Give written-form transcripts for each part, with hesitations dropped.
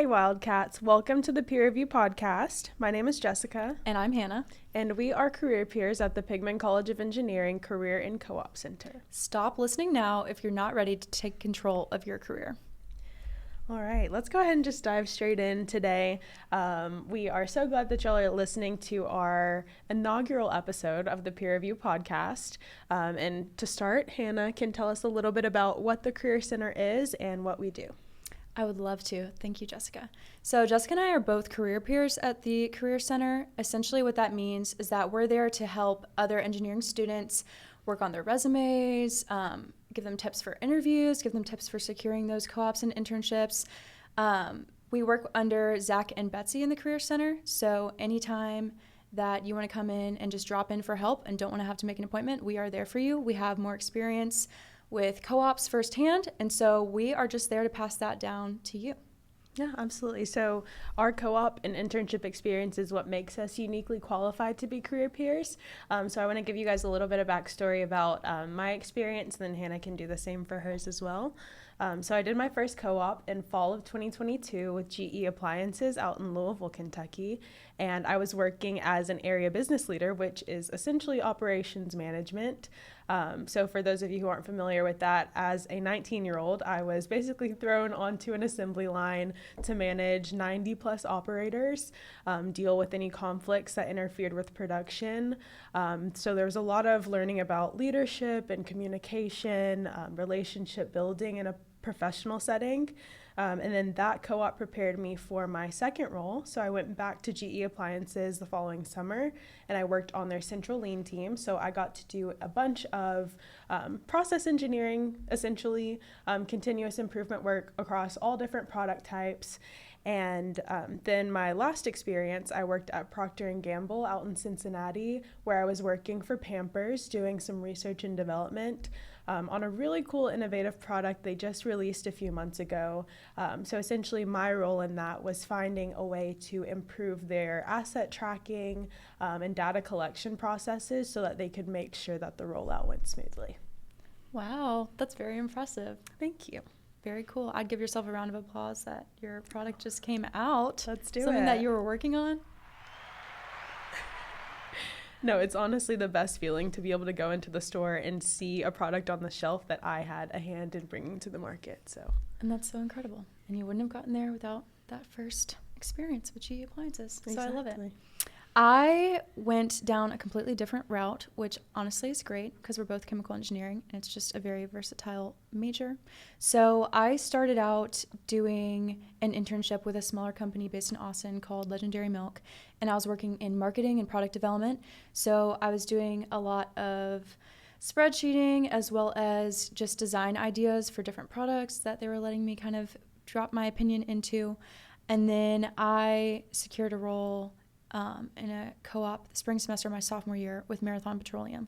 Hey Wildcats, welcome to the Peer Review Podcast. My name is Jessica. And I'm Hannah. And we are career peers at the Pigman College of Engineering Career and Co-op Center. Stop listening now if you're not ready to take control of your career. All right, let's go ahead and just dive straight in today. We are so glad that y'all are listening to our inaugural episode of the Peer Review Podcast. And to start, Hannah can tell us a little bit about what the Career Center is and what we do. I would love to. Thank you, Jessica. So Jessica and I are both career peers at the Career Center. Essentially what that means is that we're there to help other engineering students work on their resumes, give them tips for interviews, give them tips for securing those co-ops and internships. We work under Zach and Betsy in the Career Center. So anytime that you want to come in and just drop in for help and don't want to have to make an appointment, we are there for you. We have more experience with co-ops firsthand, and so we are just there to pass that down to you. Yeah, absolutely. So our co-op and internship experience is what makes us uniquely qualified to be career peers. So I want to give you guys a little bit of backstory about my experience, and then Hannah can do the same for hers as well. So I did my first co-op in fall of 2022 with GE Appliances out in Louisville, Kentucky. And I was working as an area business leader, which is essentially operations management. So for those of you who aren't familiar with that, as a 19-year-old, I was basically thrown onto an assembly line to manage 90 plus operators, deal with any conflicts that interfered with production. So there was a lot of learning about leadership and communication, relationship building in a professional setting. And then that co-op prepared me for my second role. So I went back to GE Appliances the following summer and I worked on their central lean team. So I got to do a bunch of process engineering, essentially continuous improvement work across all different product types. And then my last experience, I worked at Procter & Gamble out in Cincinnati, where I was working for Pampers, doing some research and development on a really cool, innovative product they just released a few months ago. So essentially my role in that was finding a way to improve their asset tracking and data collection processes so that they could make sure that the rollout went smoothly. Wow, that's very impressive. Thank you. Very cool. I'd give yourself a round of applause that your product just came out. Let's do Something it. that you were working on. No, it's honestly the best feeling to be able to go into the store and see a product on the shelf that I had a hand in bringing to the market. And that's so incredible. And you wouldn't have gotten there without that first experience with GE Appliances. Exactly. So I love it. I went down a completely different route, which honestly is great because we're both chemical engineering and it's just a very versatile major. So I started out doing an internship with a smaller company based in Austin called Legendary Milk, and I was working in marketing and product development. So I was doing a lot of spreadsheeting as well as just design ideas for different products that they were letting me kind of drop my opinion into. And then I secured a role in a co-op the spring semester of my sophomore year with Marathon Petroleum.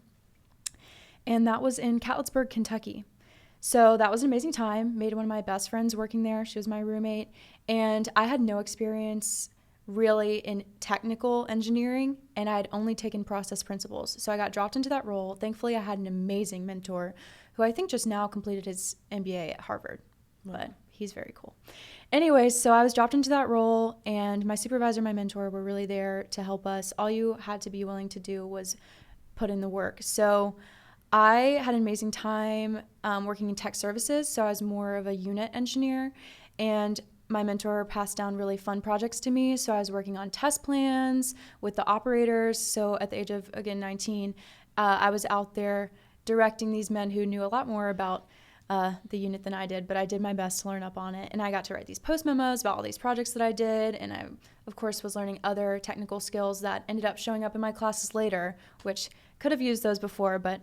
And that was in Catlettsburg, Kentucky. So that was an amazing time. Made one of my best friends working there. She was my roommate. And I had no experience really in technical engineering, and I had only taken process principles. So I got dropped into that role. Thankfully, I had an amazing mentor who I think just now completed his MBA at Harvard. Wow. But he's very cool. Anyways, so I was dropped into that role, and my supervisor, my mentor, were really there to help us. All you had to be willing to do was put in the work. So I had an amazing time working in tech services, so I was more of a unit engineer, and my mentor passed down really fun projects to me. So I was working on test plans with the operators. So at the age of, again, 19, I was out there directing these men who knew a lot more about the unit than I did, but I did my best to learn up on it. And I got to write these post memos about all these projects that I did. And I, of course, was learning other technical skills that ended up showing up in my classes later, which could have used those before, but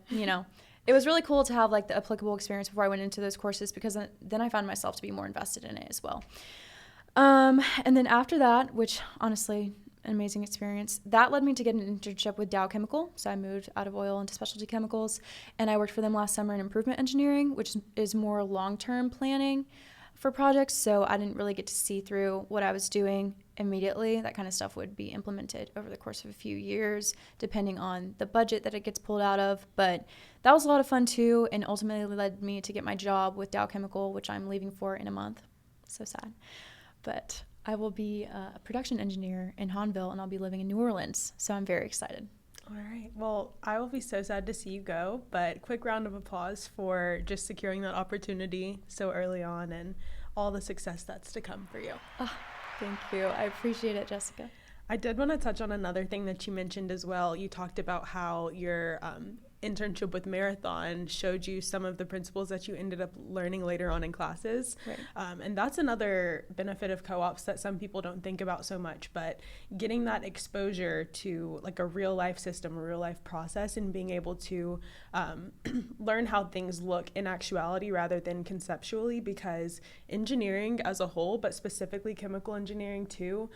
it was really cool to have like the applicable experience before I went into those courses, because then I found myself to be more invested in it as well. And then after that, which honestly, an amazing experience, that led me to get an internship with Dow Chemical. So I moved out of oil into specialty chemicals, and I worked for them last summer in improvement engineering, which is more long-term planning for projects. So I didn't really get to see through what I was doing immediately. That kind of stuff would be implemented over the course of a few years, depending on the budget that it gets pulled out of. But that was a lot of fun too, and ultimately led me to get my job with Dow Chemical, which I'm leaving for in a month. So sad. But I will be a production engineer in Hanville, and I'll be living in New Orleans. So I'm very excited. All right. Well, I will be so sad to see you go, but quick round of applause for just securing that opportunity so early on and all the success that's to come for you. Oh, thank you. I appreciate it, Jessica. I did want to touch on another thing that you mentioned as well. You talked about how your internship with Marathon showed you some of the principles that you ended up learning later on in classes. Right. And that's another benefit of co-ops that some people don't think about so much, but getting that exposure to like a real life system, a real life process, and being able to learn how things look in actuality rather than conceptually, because engineering as a whole, but specifically chemical engineering too,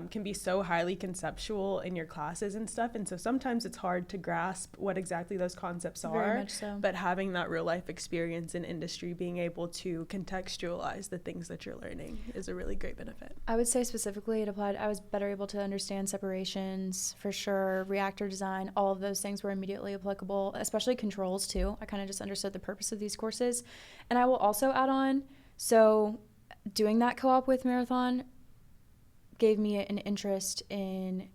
can be so highly conceptual in your classes and stuff. And so sometimes it's hard to grasp what exactly those concepts are. Very much so. But having that real life experience in industry, being able to contextualize the things that you're learning is a really great benefit. I would say specifically it applied. I was better able to understand separations for sure, reactor design, all of those things were immediately applicable, especially controls too. I kind of just understood the purpose of these courses. And I will also add on, so doing that co-op with Marathon gave me an interest in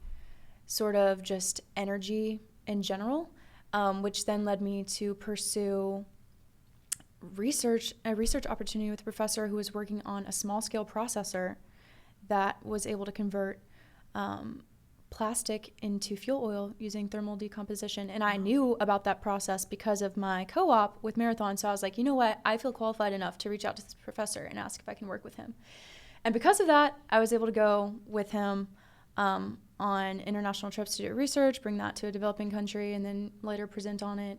sort of just energy in general, which then led me to pursue a research opportunity with a professor who was working on a small-scale processor that was able to convert plastic into fuel oil using thermal decomposition. And I knew about that process because of my co-op with Marathon. So I was like, you know what? I feel qualified enough to reach out to this professor and ask if I can work with him. And because of that, I was able to go with him on international trips to do research, bring that to a developing country, and then later present on it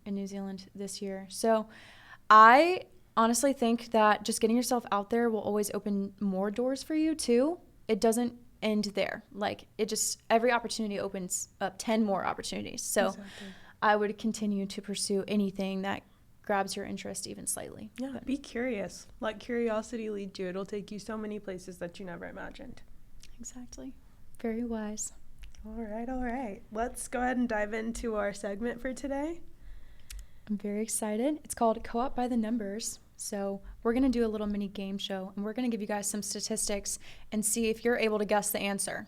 in New Zealand this year. So I honestly think that just getting yourself out there will always open more doors for you too. It doesn't end there. Like it just, every opportunity opens up 10 more opportunities. So exactly. I would continue to pursue anything that grabs your interest even slightly. Yeah, be curious. Let curiosity lead you. It'll take you so many places that you never imagined. Exactly. Very wise. All right. Let's go ahead and dive into our segment for today. I'm very excited. It's called Co-op by the Numbers. So we're going to do a little mini game show, and we're going to give you guys some statistics and see if you're able to guess the answer.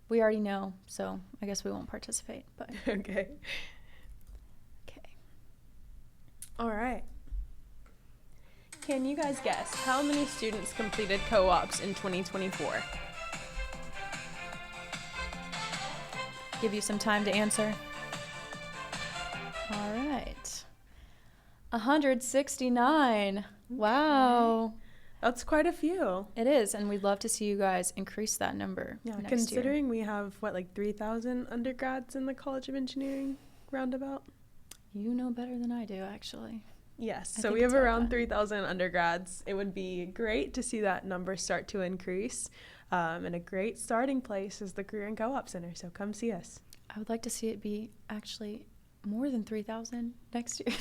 We already know, so I guess we won't participate. But Okay. All right. Can you guys guess how many students completed co-ops in 2024? Give you some time to answer. All right. 169. Okay. Wow. That's quite a few. It is, and we'd love to see you guys increase that number. Yeah, next considering year. We have, 3,000 undergrads in the College of Engineering roundabout? You know better than I do, actually. Yes, so we have around 3,000 undergrads. It would be great to see that number start to increase. And a great starting place is the Career and Co-op Center, so come see us. I would like to see it be actually more than 3,000 next year.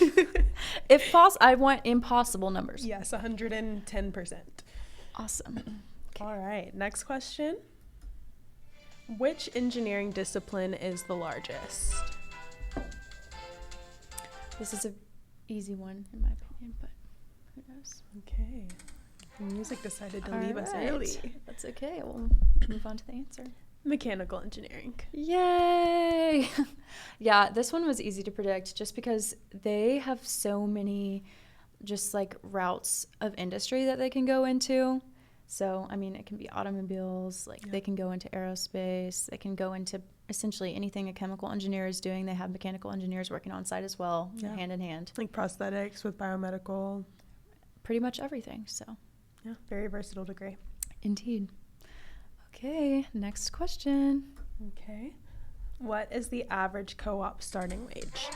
If possible, I want impossible numbers. Yes, 110%. Awesome. Okay. All right, next question. Which engineering discipline is the largest? This is an easy one, in my opinion, but who knows? Okay. The music decided to leave us early. That's okay. We'll move on to the answer. Mechanical engineering. Yay! Yeah, this one was easy to predict just because they have so many just like routes of industry that they can go into. So, I mean, it can be automobiles, they can go into aerospace, they can go into essentially anything a chemical engineer is doing. They have mechanical engineers working on site as well, hand in hand. Like prosthetics with biomedical. Pretty much everything, so. Yeah, very versatile degree. Indeed. Okay, next question. Okay. What is the average co-op starting wage?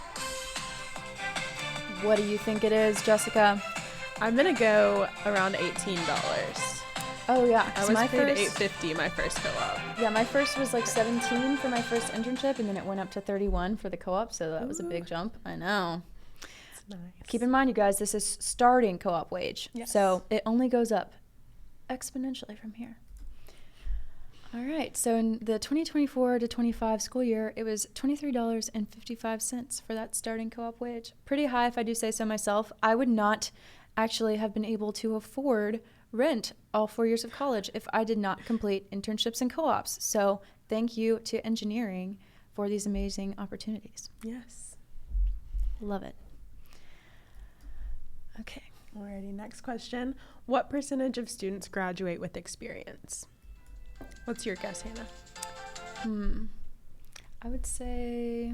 What do you think it is, Jessica? I'm going to go around $18. Oh, yeah. I was paid $8.50 my first co-op. Yeah, my first was like $17 for my first internship, and then it went up to $31 for the co-op, so that was a big jump. I know. That's nice. Keep in mind, you guys, this is starting co-op wage. Yes. So it only goes up exponentially from here. All right, so in the 2024 to 25 school year, it was $23.55 for that starting co-op wage. Pretty high, if I do say so myself. I would not actually have been able to afford rent all 4 years of college if I did not complete internships and co-ops. So thank you to engineering for these amazing opportunities. Yes. Love it. Okay. Alrighty, next question. What percentage of students graduate with experience? What's your guess, Hannah? I would say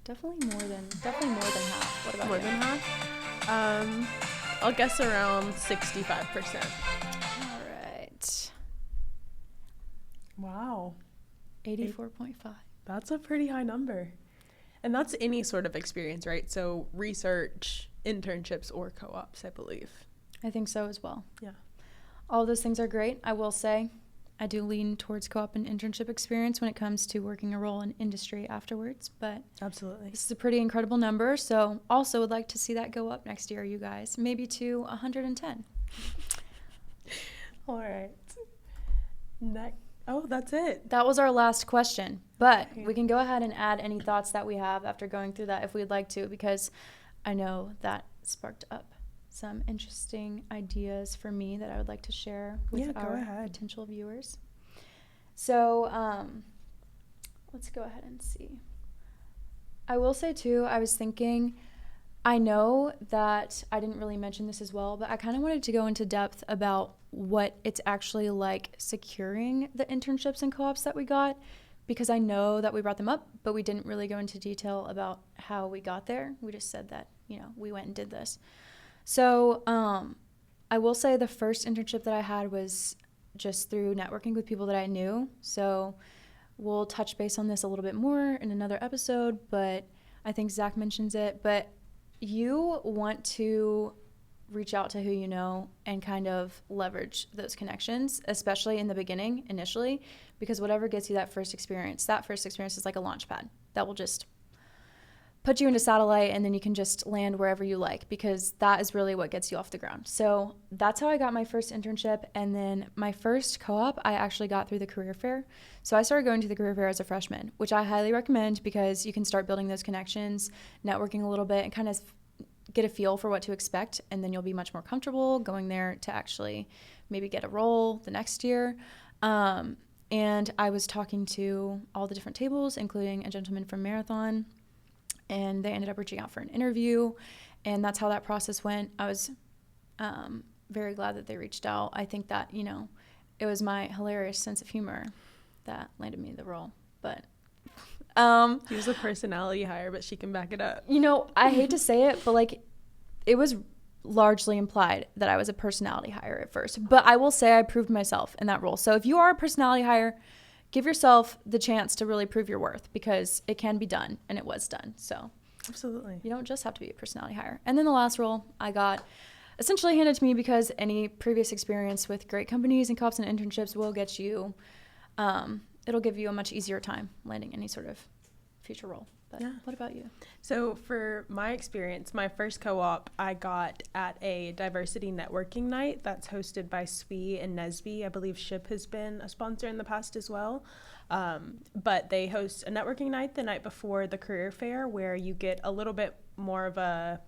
definitely more than half. What about More you? than half? I'll guess around 65%. All right. Wow. 84.5. That's a pretty high number. And that's any sort of experience, right? So research, internships, or co-ops, I believe. I think so as well. Yeah. All those things are great. I will say I do lean towards co-op and internship experience when it comes to working a role in industry afterwards, but Absolutely. this is a pretty incredible number. So also would like to see that go up next year, you guys, maybe to 110. All right. Oh, that's it. That was our last question, but Okay. we can go ahead and add any thoughts that we have after going through that if we'd like to, because I know that sparked up some interesting ideas for me that I would like to share with Go our ahead. potential viewers. So let's go ahead and see. I will say too, I was thinking, I know that I didn't really mention this as well, but I kind of wanted to go into depth about what it's actually like securing the internships and co-ops that we got, because I know that we brought them up, but we didn't really go into detail about how we got there. We just said that, we went and did this. So I will say the first internship that I had was just through networking with people that I knew. So we'll touch base on this a little bit more in another episode, but I think Zach mentions it. But you want to reach out to who you know and kind of leverage those connections, especially in the beginning, initially, because whatever gets you that first experience is like a launch pad that will just put you into satellite, and then you can just land wherever you like, because that is really what gets you off the ground. So that's how I got my first internship. And then my first co-op I actually got through the career fair. So I started going to the career fair as a freshman, which I highly recommend, because you can start building those connections, networking a little bit, and kind of get a feel for what to expect. And then you'll be much more comfortable going there to actually maybe get a role the next year. And I was talking to all the different tables, including a gentleman from Marathon, and they ended up reaching out for an interview, and that's how that process went. I was very glad that they reached out. I think that, it was my hilarious sense of humor that landed me the role. But She was a personality hire, but she can back it up. I hate to say it, but it was largely implied that I was a personality hire at first. But I will say I proved myself in that role. So if you are a personality hire, give yourself the chance to really prove your worth, because it can be done, and it was done. So Absolutely. you don't just have to be a personality hire. And then the last role I got essentially handed to me because any previous experience with great companies and co-ops and internships will get you, it'll give you a much easier time landing any sort of future role. But Yeah. What about you? So for my experience, my first co-op I got at a diversity networking night that's hosted by SWE and NSBE. I believe SHIP has been a sponsor in the past as well. But they host a networking night the night before the career fair, where you get a little bit more of a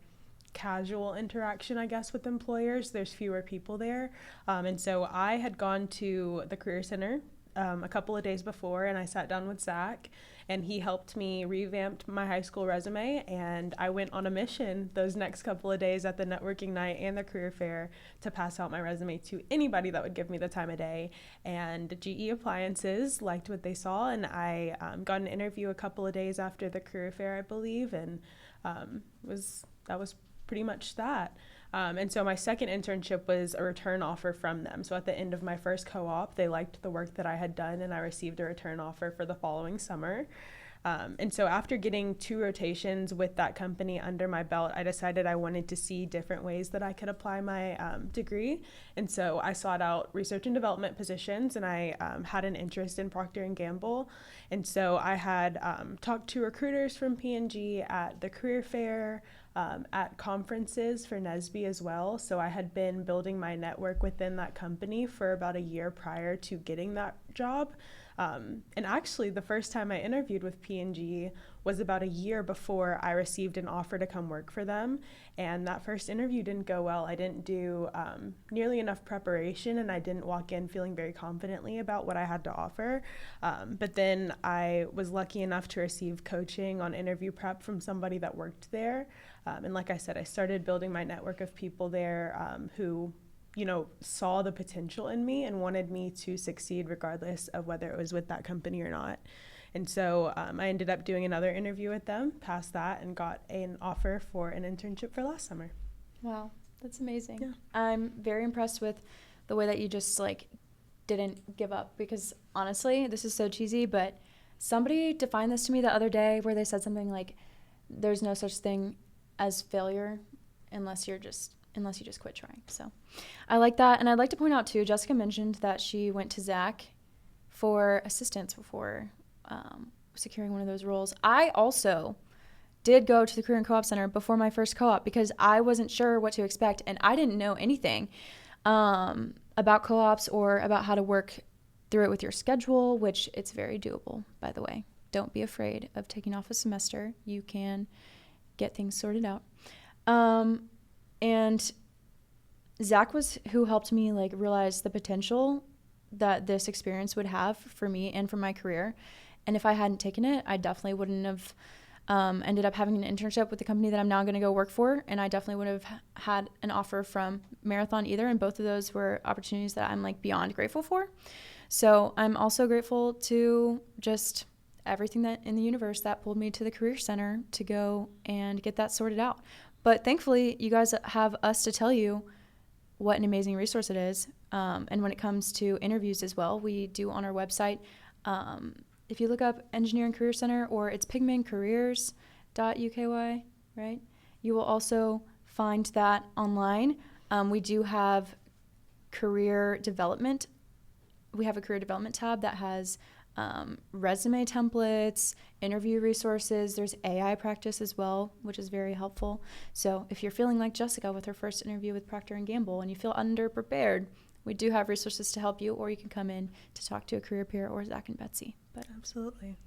casual interaction, I guess, with employers. There's fewer people there. And so I had gone to the Career Center a couple of days before, and I sat down with Zach, and he helped me revamp my high school resume, and I went on a mission those next couple of days at the networking night and the career fair to pass out my resume to anybody that would give me the time of day. And GE Appliances liked what they saw, and I got an interview a couple of days after the career fair, I believe, and that was pretty much that. And so my second internship was a return offer from them. So at the end of my first co-op, they liked the work that I had done, and I received a return offer for the following summer. And so after getting 2 rotations with that company under my belt, I decided I wanted to see different ways that I could apply my degree. And so I sought out research and development positions, and I had an interest in Procter & Gamble. And so I had talked to recruiters from P&G at the career fair, at conferences for NSBE as well. So I had been building my network within that company for about a year prior to getting that job. And actually, the first time I interviewed with P&G was about a year before I received an offer to come work for them. And that first interview didn't go well. I didn't do nearly enough preparation, and I didn't walk in feeling very confidently about what I had to offer. But then I was lucky enough to receive coaching on interview prep from somebody that worked there. And like I said, I started building my network of people there who saw the potential in me and wanted me to succeed regardless of whether it was with that company or not. And so I ended up doing another interview with them, passed that, and got an offer for an internship for last summer. Wow, that's amazing. Yeah. I'm very impressed with the way that you just didn't give up, because honestly, this is so cheesy, but somebody defined this to me the other day where they said something like, there's no such thing as failure unless you just quit trying. So I like that. And I'd like to point out too, Jessica mentioned that she went to Zach for assistance before securing one of those roles. I also did go to the Career and Co-op Center before my first co-op because I wasn't sure what to expect, and I didn't know anything about co-ops or about how to work through it with your schedule, which it's very doable, by the way. Don't be afraid of taking off a semester. You can get things sorted out. And Zach was who helped me realize the potential that this experience would have for me and for my career. And if I hadn't taken it, I definitely wouldn't have ended up having an internship with the company that I'm now going to go work for. And I definitely would have had an offer from Marathon either. And both of those were opportunities that I'm beyond grateful for. So I'm also grateful to just everything that in the universe that pulled me to the Career Center to go and get that sorted out. But thankfully, you guys have us to tell you what an amazing resource it is. And when it comes to interviews as well, we do on our website. If you look up Engineering Career Center, or it's pigmancareers.uky, right? You will also find that online. We do have career development. We have a career development tab that has resume templates, interview resources. There's AI practice as well, which is very helpful. So if you're feeling like Jessica with her first interview with Procter & Gamble and you feel underprepared, we do have resources to help you, or you can come in to talk to a career peer or Zach and Betsy. But absolutely.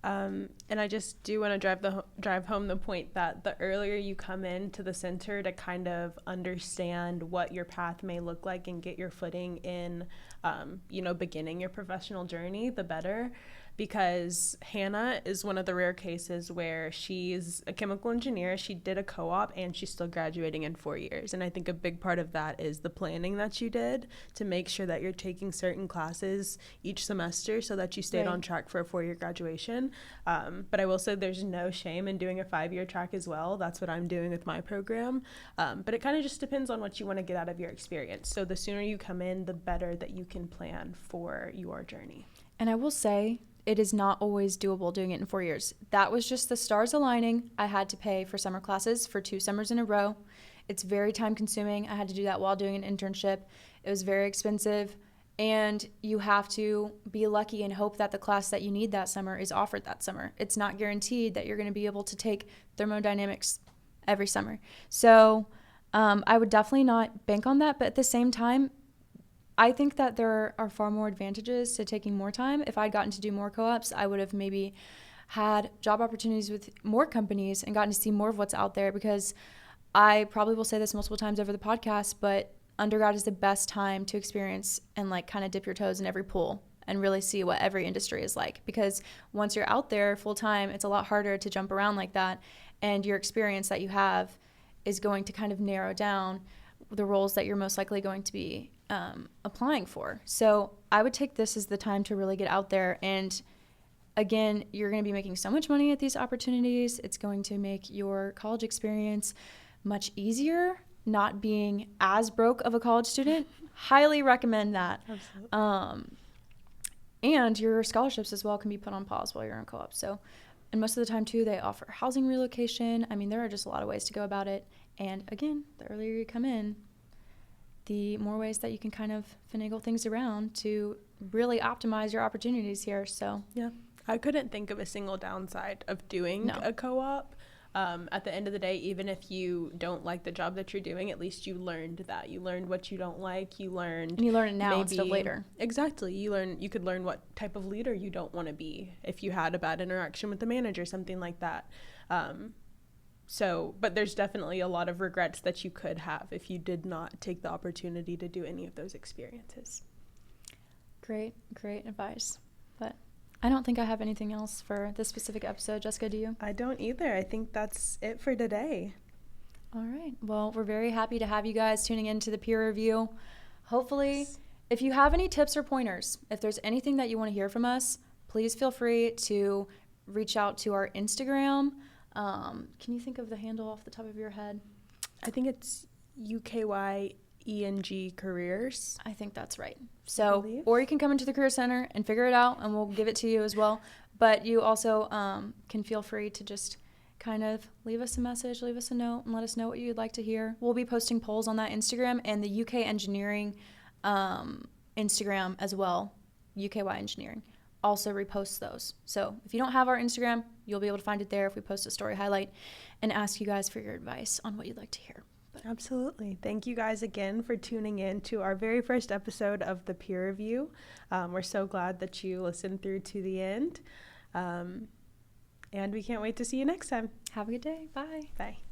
And I just do want to drive home the point that the earlier you come into the center to kind of understand what your path may look like and get your footing in, beginning your professional journey, the better. Because Hannah is one of the rare cases where she's a chemical engineer, she did a co-op, and she's still graduating in 4 years. And I think a big part of that is the planning that you did to make sure that you're taking certain classes each semester so that you stayed on track for a 4-year graduation. But I will say there's no shame in doing a 5-year track as well. That's what I'm doing with my program. But it kind of just depends on what you want to get out of your experience. So the sooner you come in, the better that you can plan for your journey. And I will say, it is not always doable doing it in 4 years. That was just the stars aligning. I had to pay for summer classes for 2 summers in a row. It's very time consuming. I had to do that while doing an internship. It was very expensive. And you have to be lucky and hope that the class that you need that summer is offered that summer. It's not guaranteed that you're going to be able to take thermodynamics every summer. So I would definitely not bank on that. But at the same time, I think that there are far more advantages to taking more time. If I'd gotten to do more co-ops, I would have maybe had job opportunities with more companies and gotten to see more of what's out there, because I probably will say this multiple times over the podcast, but undergrad is the best time to experience and kind of dip your toes in every pool and really see what every industry is like. Because once you're out there full time, it's a lot harder to jump around like that. And your experience that you have is going to kind of narrow down the roles that you're most likely going to be applying for. So I would take this as the time to really get out there. And again, you're going to be making so much money at these opportunities. It's going to make your college experience much easier, not being as broke of a college student. Highly recommend that. Absolutely. And your scholarships as well can be put on pause while you're in co-op. So, and most of the time too, they offer housing relocation. I mean, there are just a lot of ways to go about it. And again, the earlier you come in, the more ways that you can kind of finagle things around to really optimize your opportunities here. So yeah, I couldn't think of a single downside of doing a co-op. at the end of the day, even if you don't like the job that you're doing, at least you learned that. You learned what you don't like. You learned. And you learn it now instead of later. Exactly. You could learn what type of leader you don't want to be if you had a bad interaction with the manager, something like that. But there's definitely a lot of regrets that you could have if you did not take the opportunity to do any of those experiences. Great advice. But I don't think I have anything else for this specific episode. Jessica, do you? I don't either. I think that's it for today. All right. Well, we're very happy to have you guys tuning in to the peer review. Hopefully, if you have any tips or pointers, if there's anything that you want to hear from us, please feel free to reach out to our Instagram. Can you think of the handle off the top of your head? I think it's UKY ENG Careers. I think that's right. So, or you can come into the Career Center and figure it out, and we'll give it to you as well. But you also can feel free to just kind of leave us a message, leave us a note, and let us know what you'd like to hear. We'll be posting polls on that Instagram and the UK Engineering Instagram as well, UKY Engineering. Also reposts those. So if you don't have our Instagram, you'll be able to find it there if we post a story highlight and ask you guys for your advice on what you'd like to hear. Absolutely. Thank you guys again for tuning in to our very first episode of the peer review. We're so glad that you listened through to the end. And we can't wait to see you next time. Have a good day. Bye. Bye.